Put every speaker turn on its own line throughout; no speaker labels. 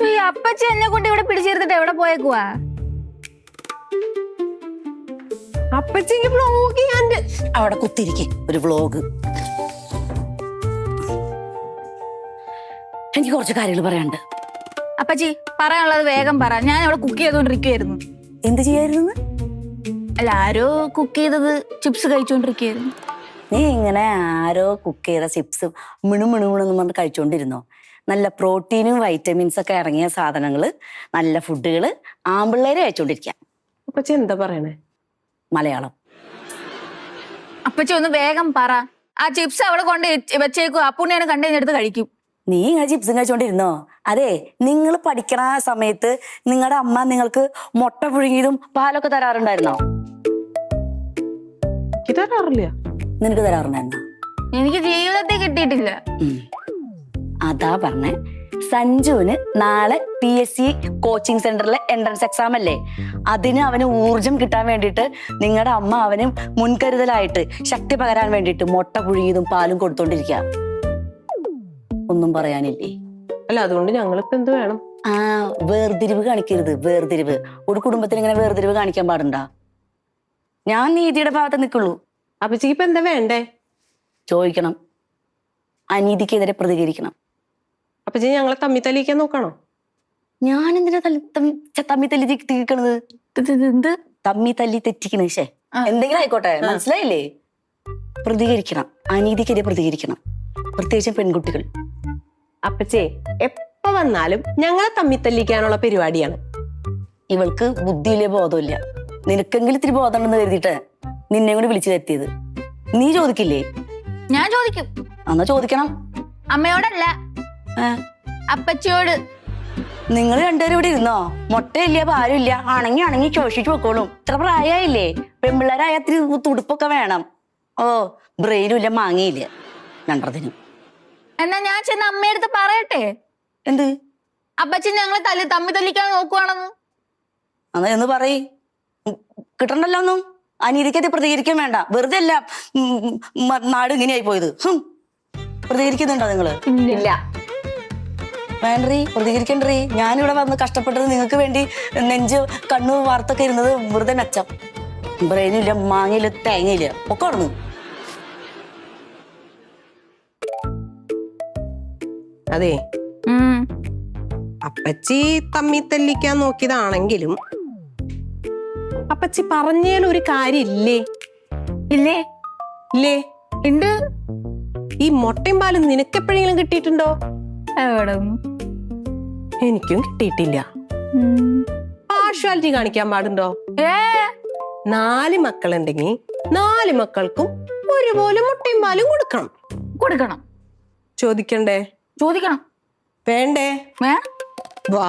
ഈ അപ്പച്ചി എന്നെ കൊണ്ട് ഇവിടെ പിടിച്ചെടുത്തിട്ട് എവിടെ പോയേക്കുവാ?
അപ്പച്ചിക്ക് വ്ലോഗ് ചെയ്യാണ്ട്
അവിടെ കുത്തിരിക്കെ ഒരു വ്ലോഗ്. എനിക്ക് കുറച്ച് കാര്യങ്ങൾ പറയാനുണ്ട്.
അപ്പച്ചി പറയാനുള്ളത് വേഗം പറ. ഞാൻ അവിടെ കുക്ക് ചെയ്തോണ്ടിരിക്കുവായിരുന്നു.
എന്ത് ചെയ്യായിരുന്നു?
അല്ല, ആരോ കുക്ക് ചെയ്തത് ചിപ്സ് കഴിച്ചോണ്ടിരിക്കുവായിരുന്നു.
നീ ഇങ്ങനെ ആരോ കുക്ക് ചെയ്ത ചിപ്സ് മിണുമിണുമിണെന്ന് പറഞ്ഞ് കഴിച്ചോണ്ടിരുന്നോ? നല്ല പ്രോട്ടീനും വൈറ്റമിൻസ് ഒക്കെ ഇറങ്ങിയ സാധനങ്ങള്, നല്ല ഫുഡുകള് ആമ്പിള്ളേര് കഴിച്ചോണ്ടിരിക്കാം.
അപ്പച്ചി എന്താ പറയണേ?
മലയാളം.
അപ്പച്ചി ഒന്ന് വേഗം പറ. ആ ചിപ്സ് അവിടെ കൊണ്ട് വെച്ചേക്കും. അപ്പുണ്ണിയാണ് കണ്ടുകഴിഞ്ഞെടുത്ത് കഴിക്കും.
നീ ഇങ്ങനെ ചിപ്സും കഴിച്ചോണ്ടിരുന്നോ? അതെ, നിങ്ങൾ പഠിക്കണ സമയത്ത് നിങ്ങളുടെ അമ്മ നിങ്ങൾക്ക് മുട്ട പുഴുങ്ങിയതും പാലൊക്കെ തരാറുണ്ടായിരുന്നോ?
തരാറില്ല.
നിനക്ക് തരാറുണ്ടായിരുന്നോ?
എനിക്ക് ജീവിതത്തിൽ കിട്ടിയിട്ടില്ല.
അതാ പറഞ്ഞേ. സഞ്ജുവിന് നാളെ PSC കോച്ചിങ് സെന്ററിലെ എൻട്രൻസ് എക്സാം അല്ലേ? അതിന് അവന് ഊർജം കിട്ടാൻ വേണ്ടിയിട്ട് നിങ്ങളുടെ അമ്മ അവന് മുൻകരുതലായിട്ട് ശക്തി പകരാൻ വേണ്ടിയിട്ട് മുട്ട പുഴുങ്ങിയതും പാലും കൊടുത്തോണ്ടിരിക്കുക. ഒന്നും പറയാനില്ലേ?
അല്ല, അതുകൊണ്ട് ഞങ്ങളിപ്പോ എന്ത് വേണം?
വേർതിരിവ് കാണിക്കരുത്. വേർതിരിവ് ഒരു കുടുംബത്തിന് ഇങ്ങനെ വേർതിരിവ് കാണിക്കാൻ പാടുണ്ടാ? ഞാൻ നീതിയുടെ ഭാഗത്ത് നിൽക്കുള്ളൂ.
അപ്പച്ചിക്ക് ഇപ്പൊ എന്താ വേണ്ടേ?
ചോദിക്കണം. അനീതിക്കെതിരെ പ്രതികരിക്കണം.
അപ്പച്ചി ഞങ്ങളെ തമ്മി തല്ലിക്കാൻ നോക്കണോ?
ഞാൻ എന്തിനാ തമ്മി തല്ലി തെറ്റിക്കണത്?
എന്ത്
തമ്മി തല്ലി തെറ്റിക്കണ? ശേ, എന്തെങ്കിലും ആയിക്കോട്ടെ, മനസ്സിലായില്ലേ? പ്രതികരിക്കണം. അനീതിക്കെതിരെ പ്രതികരിക്കണം, പ്രത്യേകിച്ചും പെൺകുട്ടികൾ.
അപ്പച്ചേ, എപ്പ വന്നാലും ഞങ്ങളെ തമ്മി തല്ലിക്കാനുള്ള പരിപാടിയാണ്.
ഇവൾക്ക് ബുദ്ധിയില്ലേ, ബോധമില്ല. നിനക്കെങ്കിലും ഇത്തിരി ബോധം ഉണ്ടെന്ന് കരുതിയിട്ട് നിന്നെ കൂടി വിളിച്ചു വരുത്തിയത്. നീ ചോദിക്കില്ലേ?
ഞാൻ ചോദിക്കും.
എന്നാ ചോദിക്കണം.
അമ്മയോടല്ല, അപ്പച്ചിയോട്.
നിങ്ങൾ രണ്ടുപേരും ഇവിടെ ഇരുന്നോ? മുട്ടയില്ല, പാലുമില്ല, അണങ്ങി ശോഷിച്ചു വെക്കോളും. ഇത്ര പ്രായമായില്ലേ? പെൺപിള്ളേരായ ഇത്തിരി തുടുപ്പൊക്കെ വേണം. ഓ, ബ്രെയിനും ഇല്ല, മാങ്ങയില്ല രണ്ടതിനും.
എന്നാ ഞാൻ ചെന്ന് അമ്മയടുത്ത് പറയട്ടെ.
എന്ത്?
അപ്പച്ചി ഞങ്ങളെ തമ്മി തല്ലിക്കാൻ നോക്കുവാണെന്ന്.
എന്നാ എന്ന് പറയ്. കിട്ടണ്ടല്ലോ ഒന്നും. അനീതിക്കത് പ്രതികരിക്കാൻ വേണ്ട. വെറുതെ അല്ല നാട് ഇങ്ങനെയായി പോയത്. പ്രതികരിക്കുന്നുണ്ടോ നിങ്ങള്?
ഇല്ല.
വേണ്ടീ, പ്രതികരിക്കണ്ടീ. ഞാനിവിടെ വന്ന് കഷ്ടപ്പെട്ടത് നിങ്ങൾക്ക് വേണ്ടി, നെഞ്ച് കണ്ണു വാർത്തൊക്കെ ഇരുന്നത് വെറുതെ മെച്ചം. ബ്രെയിനില്ല, മാങ്ങയില്ല, തേങ്ങയില്ല, ഒക്കെ ഉടന്നു.
അതെ, അപ്പച്ചി തമ്മി തല്ലിക്കാൻ നോക്കിയതാണെങ്കിലും അപ്പച്ചി പറഞ്ഞാൽ ഒരു കാര്യം ഇല്ലേ?
ഇല്ലേ?
ഇല്ലേ?
ഉണ്ട്.
ഈ മുട്ടയും പാലും നിനക്കെപ്പോഴെങ്കിലും കിട്ടിയിട്ടുണ്ടോ?
എവിടെ?
എനിക്കും കിട്ടിയിട്ടില്ല. പാർഷ്വാലിറ്റി കാണിക്കാൻ പാടുണ്ടോ? 4 മക്കളുണ്ടെങ്കിൽ 4 മക്കൾക്കും ഒരുപോലെ മുട്ടയും പാലും കൊടുക്കണം. ചോദിക്കണ്ടേ?
ചോദിക്കണം.
വേണ്ടേ? വാ.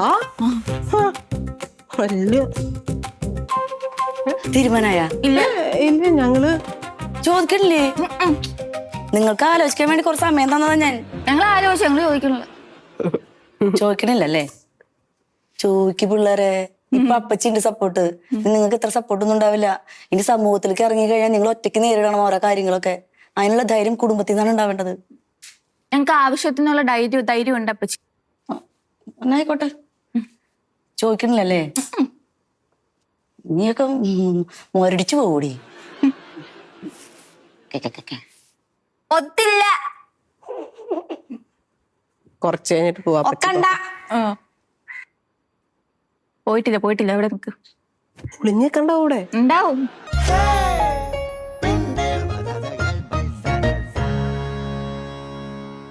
തീരുമാനായ?
ഇല്ല.
ഇല്ല, ഞങ്ങള്
ചോദിക്കണില്ലേ? നിങ്ങൾക്ക് ആലോചിക്കാൻ വേണ്ടി കുറച്ച് സമയം തന്നതാ ഞാൻ.
ഞങ്ങൾ ആലോചിച്ചു, ഞങ്ങൾ ചോദിക്കണില്ല.
ചോദിക്കണില്ലല്ലേ? ചോദിക്ക് പിള്ളേരെ. ഇപ്പൊ അപ്പച്ചിന്റെ സപ്പോർട്ട്. നിങ്ങൾക്ക് ഇത്ര സപ്പോർട്ടൊന്നും ഉണ്ടാവില്ല. ഇനി സമൂഹത്തിലേക്ക് ഇറങ്ങി കഴിഞ്ഞാൽ നിങ്ങൾ ഒറ്റയ്ക്ക് നേരിടണം ഓരോ കാര്യങ്ങളൊക്കെ. അതിനുള്ള ധൈര്യം കുടുംബത്തിൽ നിന്നാണ് ഉണ്ടാവേണ്ടത്.
ഞങ്ങൾക്ക് ആവശ്യത്തിനുള്ള ധൈര്യം ഉണ്ട് അപ്പച്ചി.
എന്നായിക്കോട്ടെ. ചോദിക്കണില്ലല്ലേ? നീയൊക്കെ മോരടിച്ചു പോകൂടി.
ഒത്തില്ല.
കുറച്ച് കഴിഞ്ഞിട്ട് പോവാ.
പോയിട്ടില്ല. ഇവിടെ നിൽക്ക്.
ഒളിഞ്ഞേക്കണ്ട കൂടെ
ഉണ്ടാവും.